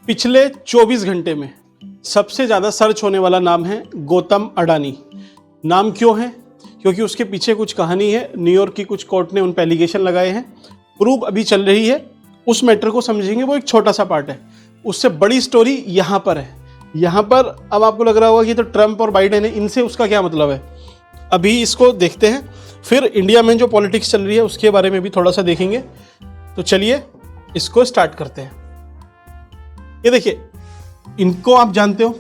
पिछले 24 घंटे में सबसे ज़्यादा सर्च होने वाला नाम है गौतम अडानी। नाम क्यों है? क्योंकि उसके पीछे कुछ कहानी है। न्यूयॉर्क की कुछ कोर्ट ने उन पर एलिगेशन लगाए हैं, प्रूव अभी चल रही है। उस मैटर को समझेंगे, वो एक छोटा सा पार्ट है। उससे बड़ी स्टोरी यहाँ पर है। यहाँ पर अब आपको लग रहा होगा कि तो ट्रंप और बाइडेन है, इनसे उसका क्या मतलब है। अभी इसको देखते हैं, फिर इंडिया में जो पॉलिटिक्स चल रही है उसके बारे में भी थोड़ा सा देखेंगे। तो चलिए इसको स्टार्ट करते हैं। ये देखिए, इनको आप जानते हो,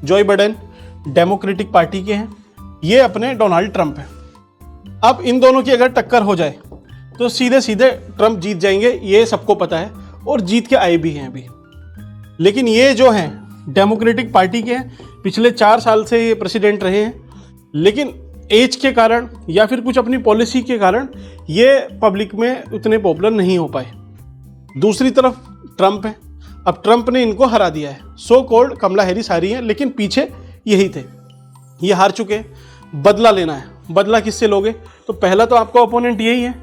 जोए बाइडेन डेमोक्रेटिक पार्टी के हैं, ये अपने डोनाल्ड ट्रंप हैं। अब इन दोनों की अगर टक्कर हो जाए तो सीधे सीधे ट्रंप जीत जाएंगे, ये सबको पता है, और जीत के आए भी हैं अभी। लेकिन ये जो हैं डेमोक्रेटिक पार्टी के हैं, पिछले 4 साल से ये प्रेसिडेंट रहे हैं, लेकिन एज के कारण या फिर कुछ अपनी पॉलिसी के कारण ये पब्लिक में उतने पॉपुलर नहीं हो पाए। दूसरी तरफ ट्रंप है। अब ट्रंप ने इनको हरा दिया है। सो कॉल्ड कमला हैरिस हारी है, लेकिन पीछे यही थे, ये हार चुके हैं। बदला लेना है। बदला किससे लोगे? तो पहला तो आपका ओपोनेंट यही है,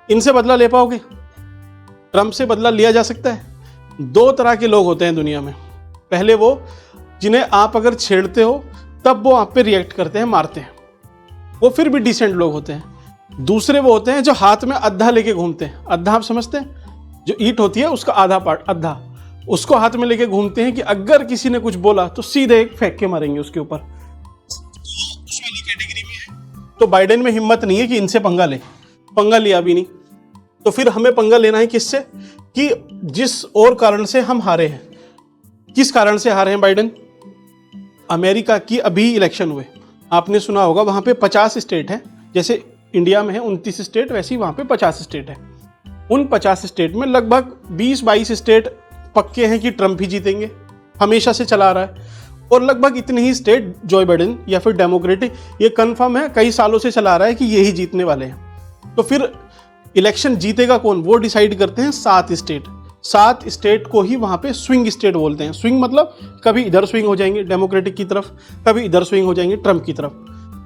इनसे बदला ले पाओगे? ट्रंप से बदला लिया जा सकता है? 2 तरह के लोग होते हैं दुनिया में। पहले वो जिन्हें आप अगर छेड़ते हो तब वो आप पे रिएक्ट करते हैं, मारते हैं, वो फिर भी डिसेंट लोग होते हैं। दूसरे वो होते हैं जो हाथ में अद्धा लेके घूमते हैं। अद्धा आप समझते हैं? जो ईंट होती है उसका आधा पार्ट, अद्धा, उसको हाथ में लेके घूमते हैं कि अगर किसी ने कुछ बोला तो सीधे एक फेंक के मारेंगे उसके ऊपर। उस वाली कैटेगरी में है। तो बाइडेन में हिम्मत नहीं है कि इनसे पंगा ले, पंगा लिया भी नहीं। तो फिर हमें पंगा लेना है किससे? कि जिस और कारण से हम हारे हैं। किस कारण से हारे हैं बाइडेन? अमेरिका की अभी इलेक्शन हुए, आपने सुना होगा, वहां पे 50 स्टेट हैं। जैसे इंडिया में है 29 स्टेट, वैसे ही वहां पे 50 स्टेट है। उन 50 स्टेट में लगभग 20-22 स्टेट पक्के हैं कि ट्रंप ही जीतेंगे, हमेशा से चला रहा है। और लगभग इतने ही स्टेट जोए बाइडेन या फिर डेमोक्रेटिक, ये कंफर्म है, कई सालों से चला रहा है कि यही जीतने वाले हैं। तो फिर इलेक्शन जीतेगा कौन, वो डिसाइड करते हैं 7 स्टेट। 7 स्टेट को ही वहां पे स्विंग स्टेट बोलते हैं। स्विंग मतलब कभी इधर स्विंग हो जाएंगे डेमोक्रेटिक की तरफ, कभी इधर स्विंग हो जाएंगे ट्रंप की तरफ।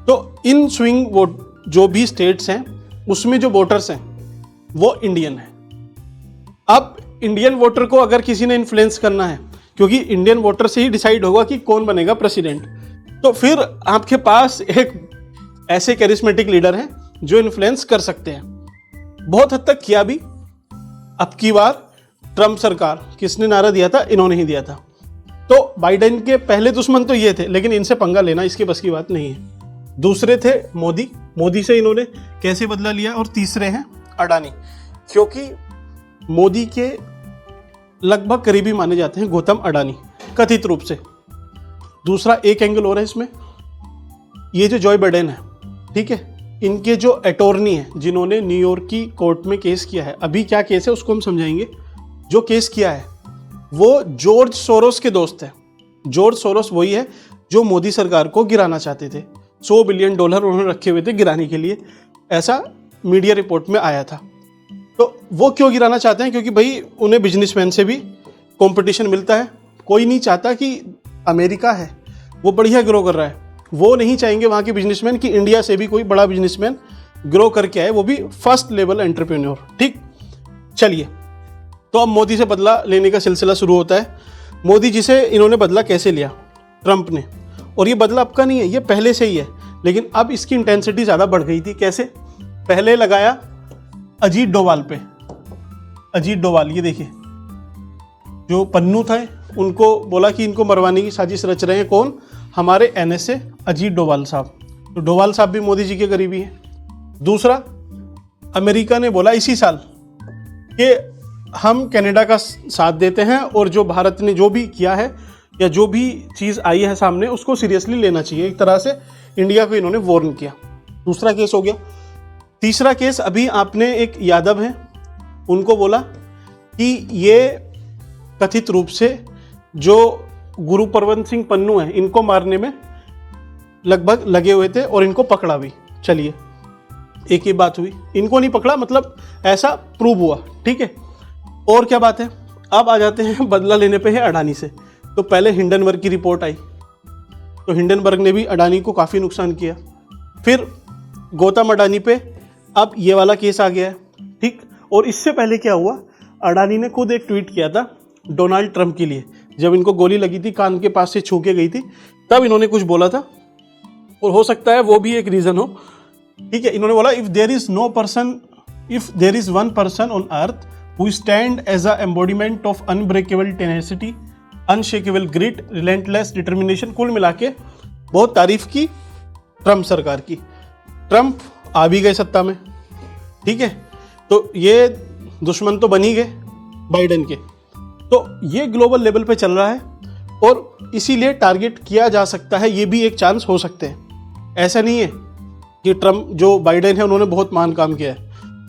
तो इन स्विंग वोट जो भी स्टेट्स हैं उसमें जो वोटर्स हैं वो इंडियन है। अब इंडियन वोटर को अगर किसी ने इन्फ्लुएंस करना है, क्योंकि इंडियन वोटर से ही डिसाइड होगा कि कौन बनेगा प्रेसिडेंट, तो फिर आपके पास एक ऐसे कैरिस्मेटिक लीडर हैं जो इन्फ्लुएंस कर सकते हैं। बहुत हद तक किया भी। अब की बार ट्रंप सरकार किसने नारा दिया था? इन्होंने ही दिया था। तो बाइडेन के पहले दुश्मन तो ये थे, लेकिन इनसे पंगा लेना इसकी बस की बात नहीं है। दूसरे थे मोदी। मोदी से इन्होंने कैसे बदला लिया। और तीसरे हैं अडानी, क्योंकि मोदी के लगभग करीबी माने जाते हैं गौतम अडानी, कथित रूप से। दूसरा एक एंगल और है इसमें, ये जो जोए बाइडेन है, ठीक है, इनके जो अटॉर्नी है जिन्होंने न्यूयॉर्क की कोर्ट में केस किया है, अभी क्या केस है उसको हम समझाएंगे। जो केस किया है वो जॉर्ज सोरोस के दोस्त है। जॉर्ज सोरोस वही है जो मोदी सरकार को गिराना चाहते थे। $100 बिलियन उन्होंने रखे हुए थे गिराने के लिए, ऐसा मीडिया रिपोर्ट में आया था। तो वो क्यों गिराना चाहते हैं? क्योंकि भाई उन्हें बिजनेसमैन से भी कंपटीशन मिलता है। कोई नहीं चाहता कि अमेरिका है वो बढ़िया ग्रो कर रहा है, वो नहीं चाहेंगे वहाँ के बिजनेसमैन कि इंडिया से भी कोई बड़ा बिजनेसमैन ग्रो करके आए, वो भी फर्स्ट लेवल एंटरप्रेन्योर। ठीक, चलिए, तो अब मोदी से बदला लेने का सिलसिला शुरू होता है। मोदी जी से इन्होंने बदला कैसे लिया? ट्रंप ने। और ये बदला अब का नहीं है, ये पहले से ही है, लेकिन अब इसकी इंटेंसिटी ज़्यादा बढ़ गई थी। कैसे? पहले लगाया अजीत डोभाल पे। अजीत डोभाल, ये देखिए, जो पन्नू था, उनको बोला कि इनको मरवाने की साजिश रच रहे हैं। कौन? हमारे NSA अजीत डोभाल साहब। तो डोभाल साहब भी मोदी जी के करीबी हैं। दूसरा, अमेरिका ने बोला इसी साल कि हम कनाडा का साथ देते हैं और जो भारत ने जो भी किया है या जो भी चीज़ आई है सामने उसको सीरियसली लेना चाहिए। एक तरह से इंडिया को इन्होंने वार्न किया। दूसरा केस हो गया। तीसरा केस, अभी आपने एक यादव हैं, उनको बोला कि ये कथित रूप से जो गुरुप्रवंत सिंह पन्नू हैं इनको मारने में लगभग लगे हुए थे और इनको पकड़ा भी। चलिए, एक ही बात हुई, इनको नहीं पकड़ा, मतलब ऐसा प्रूव हुआ। ठीक है, और क्या बात है? अब आ जाते हैं बदला लेने पे है अडानी से। तो पहले हिंडनबर्ग की रिपोर्ट आई, तो हिंडनबर्ग ने भी अडानी को काफ़ी नुकसान किया। फिर गौतम अडानी पे अब ये वाला केस आ गया है। ठीक, और इससे पहले क्या हुआ? अडानी ने खुद एक ट्वीट किया था डोनाल्ड ट्रंप के लिए, जब इनको गोली लगी थी, कान के पास से छू के गई थी, तब इन्होंने कुछ बोला था, और हो सकता है वो भी एक रीज़न हो। ठीक है, इन्होंने बोला if there is one person on earth who stand as a embodiment of unbreakable tenacity, unshakable grit, relentless determination. कुल मिला के बहुत तारीफ की ट्रम्प सरकार की। ट्रम्प आ भी गए सत्ता में, ठीक है, तो ये दुश्मन तो बन ही गए बाइडेन के। तो ये ग्लोबल लेवल पे चल रहा है और इसीलिए टारगेट किया जा सकता है, ये भी एक चांस हो सकते हैं। ऐसा नहीं है कि ट्रम्प जो बाइडेन है उन्होंने बहुत महान काम किया है।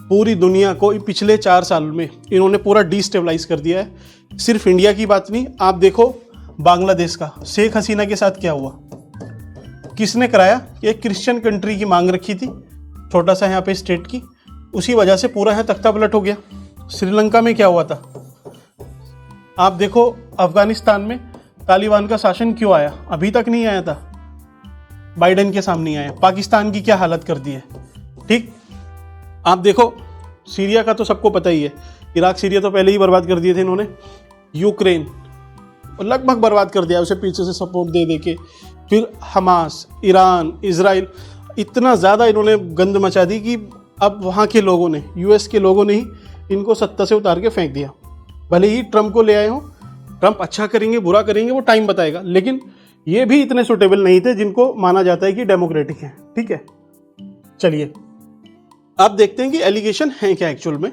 पूरी दुनिया को पिछले 4 साल में इन्होंने पूरा डिस्टेबलाइज कर दिया है। सिर्फ इंडिया की बात नहीं, आप देखो बांग्लादेश का शेख हसीना के साथ क्या हुआ, किसने कराया? एक क्रिश्चियन कंट्री की मांग रखी थी, छोटा सा यहाँ पे स्टेट की, उसी वजह से पूरा यहाँ तख्ता पलट हो गया। श्रीलंका में क्या हुआ था, आप देखो। अफगानिस्तान में तालिबान का शासन क्यों आया, अभी तक नहीं आया था, बाइडेन के सामने आया। पाकिस्तान की क्या हालत कर दी है, ठीक। आप देखो सीरिया का तो सबको पता ही है, इराक सीरिया तो पहले ही बर्बाद कर दिए थे इन्होंने। यूक्रेन और लगभग बर्बाद कर दिया उसे पीछे से सपोर्ट दे दे के। फिर हमास, ईरान, इजराइल, इतना ज़्यादा इन्होंने गंद मचा दी कि अब वहाँ के लोगों ने, यूएस के लोगों ने ही इनको सत्ता से उतार के फेंक दिया। भले ही ट्रम्प को ले आए हो, ट्रम्प अच्छा करेंगे बुरा करेंगे वो टाइम बताएगा, लेकिन ये भी इतने सुटेबल नहीं थे जिनको माना जाता है कि डेमोक्रेटिक है, ठीक है। चलिए आप देखते हैं कि एलिगेशन है क्या एक्चुअल में,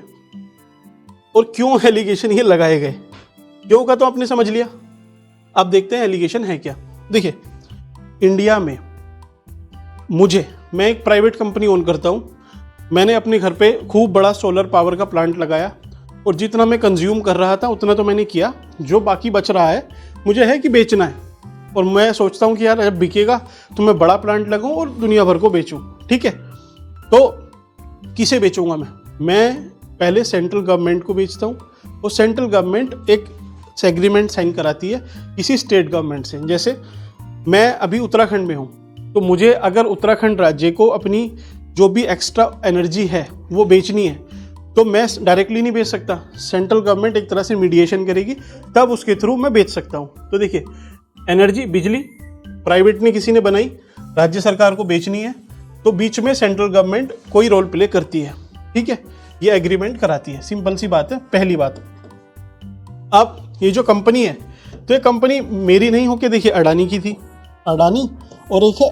और क्यों एलिगेशन ये लगाए गए। क्यों का तो आपने समझ लिया, आप देखते हैं एलिगेशन है क्या। देखिए इंडिया में मैं एक प्राइवेट कंपनी ओन करता हूँ, मैंने अपने घर पे खूब बड़ा सोलर पावर का प्लांट लगाया, और जितना मैं कंज्यूम कर रहा था उतना तो मैंने किया, जो बाकी बच रहा है मुझे है कि बेचना है, और मैं सोचता हूँ कि यार जब बिकेगा तो मैं बड़ा प्लांट लगाऊँ और दुनिया भर को बेचूँ, ठीक है। तो किसे बेचूंगा मैं पहले सेंट्रल गवर्नमेंट को बेचता हूँ, और सेंट्रल गवर्नमेंट एक एग्रीमेंट साइन कराती है किसी स्टेट गवर्नमेंट से। जैसे मैं अभी उत्तराखंड में हूँ, तो मुझे अगर उत्तराखंड राज्य को अपनी जो भी एक्स्ट्रा एनर्जी है वो बेचनी है, तो मैं डायरेक्टली नहीं बेच सकता, सेंट्रल गवर्नमेंट एक तरह से मीडिएशन करेगी, तब उसके थ्रू मैं बेच सकता हूँ। तो देखिए एनर्जी, बिजली प्राइवेट ने किसी ने बनाई, राज्य सरकार को बेचनी है, तो बीच में सेंट्रल गवर्नमेंट कोई रोल प्ले करती है, ठीक है, ये एग्रीमेंट कराती है। सिंपल सी बात है, पहली बात। अब ये जो कंपनी है, तो ये कंपनी मेरी नहीं होके देखिए अडानी की थी, अडानी, और एक है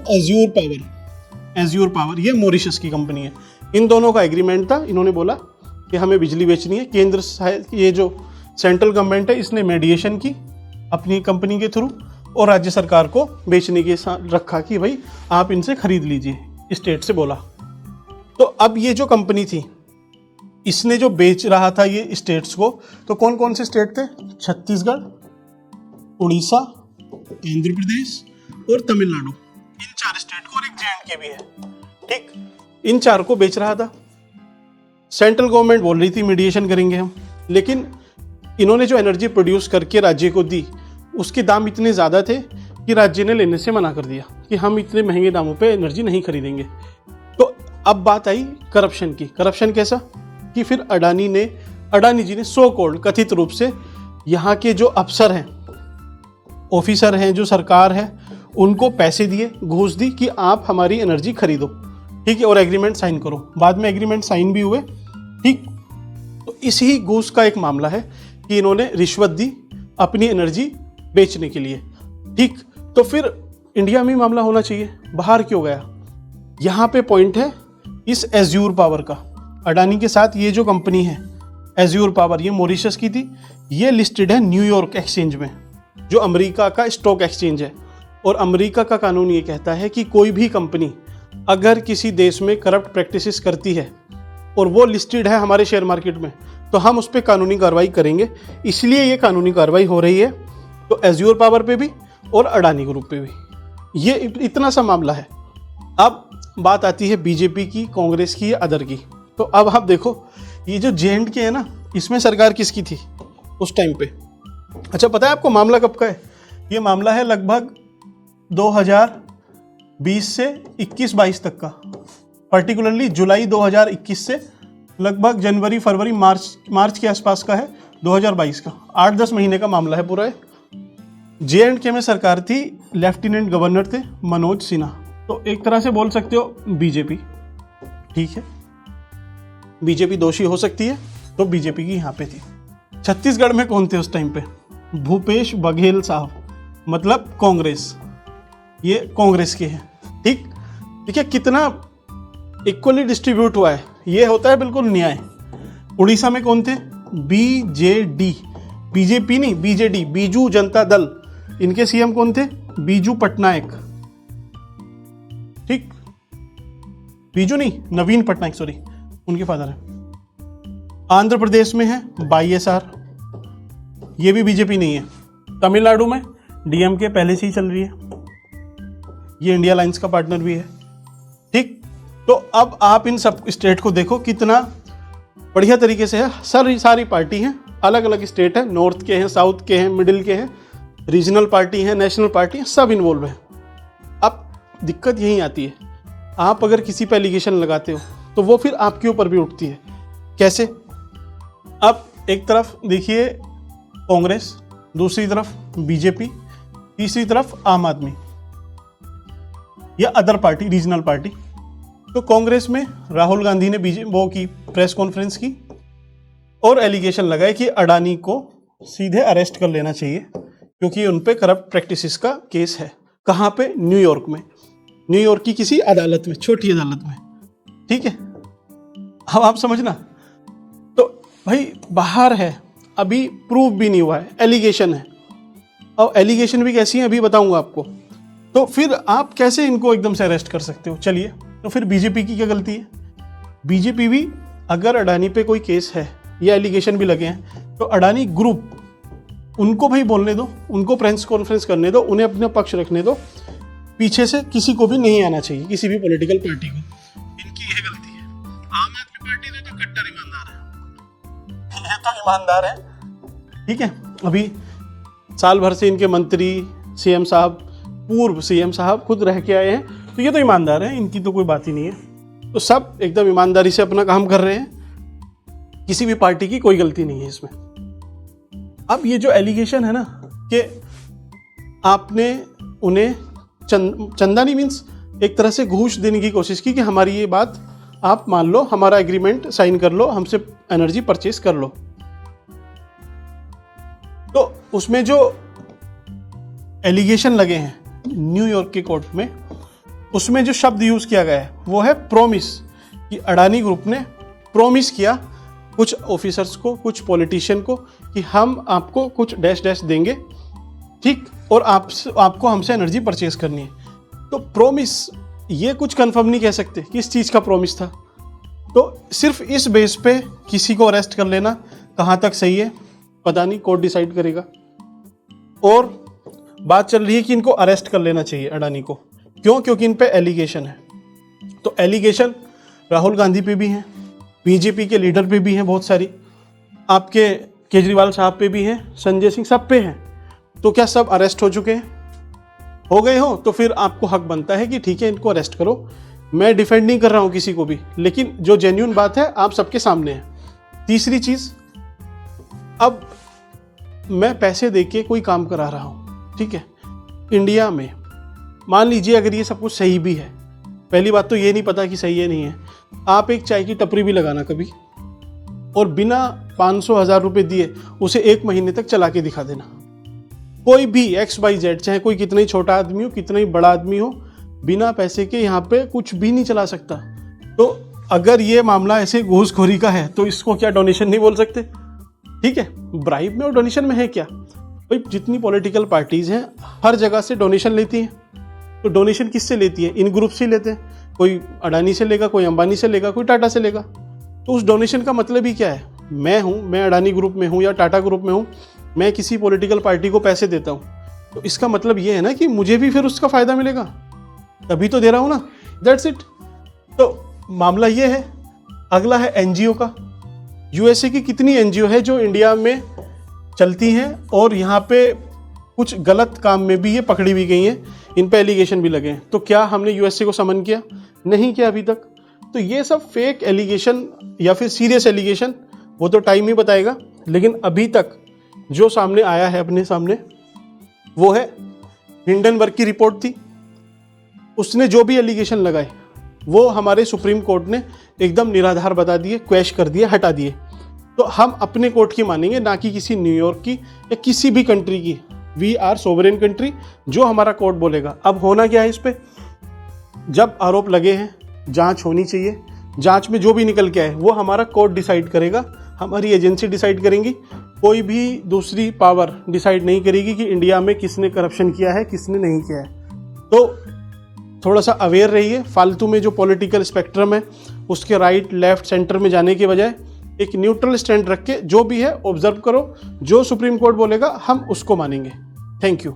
एज्योर पावर, ये मॉरिशस की कंपनी है। इन दोनों का एग्रीमेंट था, इन्होंने बोला कि हमें बिजली बेचनी है। केंद्र ये जो सेंट्रल गवर्नमेंट है इसने मीडिएशन की अपनी कंपनी के थ्रू, और राज्य सरकार को बेचने के साथ रखा कि भाई आप इनसे खरीद लीजिए, स्टेट से बोला। तो अब ये जो कंपनी थी, इसने जो बेच रहा था ये स्टेट्स को, तो कौन कौन से स्टेट थे? छत्तीसगढ़, उड़ीसा, आंध्र प्रदेश और तमिलनाडु। इन 4 स्टेट को, और एक J&K भी है, ठीक। इन 4 को बेच रहा था। सेंट्रल गवर्नमेंट बोल रही थी मीडिएशन करेंगे हम, लेकिन इन्होंने जो एनर्जी प्रोड्यूस करके राज्य को दी, उसके दाम इतने ज़्यादा थे कि राज्य ने लेने से मना कर दिया कि हम इतने महंगे दामों पे एनर्जी नहीं खरीदेंगे। तो अब बात आई करप्शन की। करप्शन कैसा कि फिर अडानी जी ने सो कॉल्ड कथित रूप से यहाँ के जो अफसर हैं, ऑफिसर हैं, जो सरकार है, उनको पैसे दिए, घूस दी कि आप हमारी एनर्जी खरीदो, ठीक है, और एग्रीमेंट साइन करो। बाद में एग्रीमेंट साइन भी हुए, ठीक। तो इसी घूस का एक मामला है कि इन्होंने रिश्वत दी अपनी एनर्जी बेचने के लिए, ठीक। तो फिर इंडिया में मामला होना चाहिए, बाहर क्यों गया? यहाँ पे पॉइंट है इस एज्योर पावर का। अडानी के साथ ये जो कंपनी है एज्योर पावर, ये मॉरिशस की थी, ये लिस्टेड है न्यूयॉर्क एक्सचेंज में, जो अमेरिका का स्टॉक एक्सचेंज है। और अमेरिका का कानून ये कहता है कि कोई भी कंपनी अगर किसी देश में करप्ट प्रैक्टिसेस करती है और वो लिस्टेड है हमारे शेयर मार्केट में, तो हम उस पर कानूनी कार्रवाई करेंगे। इसलिए ये कानूनी कार्रवाई हो रही है, तो एज्योर पावर पे भी और अडानी ग्रुप पे भी। ये इतना सा मामला है। अब बात आती है बीजेपी की, कांग्रेस की या अदर की। तो अब आप देखो ये जो J&K है ना, इसमें सरकार किसकी थी उस टाइम पे? अच्छा पता है आपको मामला कब का है? ये मामला है लगभग 2020 से 21-22 तक का, पर्टिकुलरली जुलाई 2021 से लगभग जनवरी फरवरी मार्च के आसपास का है, 2022 का। 8-10 महीने का मामला है पूरा है। J&K में सरकार थी, लेफ्टिनेंट गवर्नर थे मनोज सिन्हा। तो एक तरह से बोल सकते हो बीजेपी, ठीक है, बीजेपी दोषी हो सकती है, तो बीजेपी की यहाँ पे थी। छत्तीसगढ़ में कौन थे उस टाइम पे? भूपेश बघेल साहब, मतलब कांग्रेस, ये कांग्रेस के हैं, ठीक। देखिए कितना इक्वली डिस्ट्रीब्यूट हुआ है, ये होता है बिल्कुल न्याय। उड़ीसा में कौन थे? बीजेडी, बीजेपी नहीं, बीजेडी, बीजू जनता दल, इनके सीएम कौन थे? बीजू पटनायक, ठीक, बीजू नहीं, नवीन पटनायक, सॉरी, उनके फादर है। आंध्र प्रदेश में है YSR, ये भी बीजेपी नहीं है। तमिलनाडु में DMK पहले से ही चल रही है, ये इंडिया लाइंस का पार्टनर भी है, ठीक। तो अब आप इन सब स्टेट को देखो कितना बढ़िया तरीके से है, सारी पार्टी हैं, अलग अलग स्टेट है, नॉर्थ के हैं, साउथ के हैं, मिडिल के हैं, रीजनल पार्टी हैं, नेशनल पार्टी हैं, सब इन्वॉल्व है। अब दिक्कत यही आती है, आप अगर किसी पे एलिगेशन लगाते हो तो वो फिर आपके ऊपर भी उठती है। कैसे? अब एक तरफ देखिए कांग्रेस, दूसरी तरफ बीजेपी, तीसरी तरफ आम आदमी या अदर पार्टी, रीजनल पार्टी। तो कांग्रेस में राहुल गांधी ने वो की प्रेस कॉन्फ्रेंस की और एलिगेशन लगाए कि अडानी को सीधे अरेस्ट कर लेना चाहिए क्योंकि उन पे करप्ट प्रैक्टिसेस का केस है। कहाँ पे? न्यूयॉर्क में, न्यूयॉर्क की किसी अदालत में, छोटी अदालत में, ठीक है। अब आप समझना, तो भाई बाहर है, अभी प्रूफ भी नहीं हुआ है, एलिगेशन है, और एलिगेशन भी कैसी है अभी बताऊंगा आपको। तो फिर आप कैसे इनको एकदम से अरेस्ट कर सकते हो? चलिए, तो फिर बीजेपी की क्या गलती है? बीजेपी भी अगर अडानी पे कोई केस है या एलिगेशन भी लगे हैं तो अडानी ग्रुप, उनको भाई बोलने दो, उनको प्रेस कॉन्फ्रेंस करने दो, उन्हें अपना पक्ष रखने दो, पीछे से किसी को भी नहीं आना चाहिए, किसी भी पॉलिटिकल पार्टी को। इनकी यह गलती है। आम आदमी पार्टी तो कट्टर ईमानदार है, ये तो ईमानदार है, ठीक है। अभी साल भर से इनके मंत्री, सीएम साहब, पूर्व सीएम साहब खुद रह के आए हैं, तो ये तो ईमानदार है, इनकी तो कोई बात ही नहीं है। तो सब एकदम ईमानदारी से अपना काम कर रहे हैं, किसी भी पार्टी की कोई गलती नहीं है इसमें। अब ये जो एलिगेशन है ना कि आपने उन्हें चंदा नहीं, मीन्स एक तरह से घूस देने की कोशिश की कि हमारी ये बात आप मान लो, हमारा एग्रीमेंट साइन कर लो, हमसे एनर्जी परचेस कर लो। तो उसमें जो एलिगेशन लगे हैं न्यूयॉर्क के कोर्ट में, उसमें जो शब्द यूज किया गया है वो है प्रोमिस, कि अडानी ग्रुप ने प्रोमिस किया कुछ ऑफिसर्स को, कुछ पॉलिटिशियन को कि हम आपको कुछ डैश डैश देंगे, ठीक, और आपको हमसे एनर्जी परचेस करनी है। तो प्रोमिस, ये कुछ कंफर्म नहीं कह सकते किस चीज़ का प्रोमिस था। तो सिर्फ इस बेस पे किसी को अरेस्ट कर लेना कहाँ तक सही है पता नहीं, कोर्ट डिसाइड करेगा। और बात चल रही है कि इनको अरेस्ट कर लेना चाहिए अडानी को, क्यों? क्योंकि इन पे एलिगेशन है। तो एलिगेशन राहुल गांधी पे भी हैं, बीजेपी के लीडर पे भी हैं, बहुत सारी, आपके केजरीवाल साहब पे भी हैं, संजय सिंह, सब पे हैं। तो क्या सब अरेस्ट हो चुके हैं? हो गए हो तो फिर आपको हक बनता है कि ठीक है इनको अरेस्ट करो। मैं डिफेंड नहीं कर रहा हूं किसी को भी, लेकिन जो जेन्युइन बात है आप सबके सामने है। तीसरी चीज, अब मैं पैसे देके कोई काम करा रहा हूं, ठीक है, इंडिया में मान लीजिए अगर ये सब कुछ सही भी है, पहली बात तो ये नहीं पता कि सही है नहीं है, आप एक चाय की टपरी भी लगाना कभी और बिना 500,000 रुपये दिए उसे 1 महीने तक चला के दिखा देना। कोई भी XYZ, चाहे कोई कितना ही छोटा आदमी हो, कितना ही बड़ा आदमी हो, बिना पैसे के यहाँ पे कुछ भी नहीं चला सकता। तो अगर ये मामला ऐसे घूसखोरी का है तो इसको क्या डोनेशन नहीं बोल सकते? ठीक है, ब्राइब में और डोनेशन में है क्या? भाई जितनी पॉलिटिकल पार्टीज हैं हर जगह से डोनेशन लेती हैं। तो डोनेशन किससे लेती है? इन ग्रुप से लेते हैं। कोई अडानी से लेगा, कोई अंबानी से लेगा, कोई टाटा से लेगा। तो उस डोनेशन का मतलब ही क्या है? मैं अडानी ग्रुप में हूँ या टाटा ग्रुप में हूँ, मैं किसी पॉलिटिकल पार्टी को पैसे देता हूँ, तो इसका मतलब ये है ना कि मुझे भी फिर उसका फायदा मिलेगा, तभी तो दे रहा हूँ ना, दैट्स इट। तो मामला ये है। अगला है एनजीओ का। यूएसए की कितनी एनजीओ है जो इंडिया में चलती हैं और यहाँ पे कुछ गलत काम में भी ये पकड़ी भी गई हैं, इन पे एलिगेशन भी लगे हैं। तो क्या हमने यूएसए को समन किया? नहीं किया अभी तक। तो ये सब फेक एलिगेशन या फिर सीरियस एलिगेशन, वो तो टाइम ही बताएगा। लेकिन अभी तक जो सामने आया है अपने सामने, वो है हिंडनबर्ग की रिपोर्ट थी। उसने जो भी एलिगेशन लगाए वो हमारे सुप्रीम कोर्ट ने एकदम निराधार बता दिए, क्वैश कर दिए, हटा दिए। तो हम अपने कोर्ट की मानेंगे, ना कि किसी न्यूयॉर्क की या किसी भी कंट्री की। वी आर सोवरेन कंट्री, जो हमारा कोर्ट बोलेगा। अब होना क्या है इस पे, जब आरोप लगे हैं जांच होनी चाहिए, जांच में जो भी निकल के आए वो हमारा कोर्ट डिसाइड करेगा, हमारी एजेंसी डिसाइड करेंगी। कोई भी दूसरी पावर डिसाइड नहीं करेगी कि इंडिया में किसने करप्शन किया है, किसने नहीं किया है। तो थोड़ा सा अवेयर रहिए, फालतू में जो पॉलिटिकल स्पेक्ट्रम है उसके राइट लेफ्ट सेंटर में जाने के बजाय एक न्यूट्रल स्टैंड रख के जो भी है ऑब्जर्व करो। जो सुप्रीम कोर्ट बोलेगा हम उसको मानेंगे। Thank you.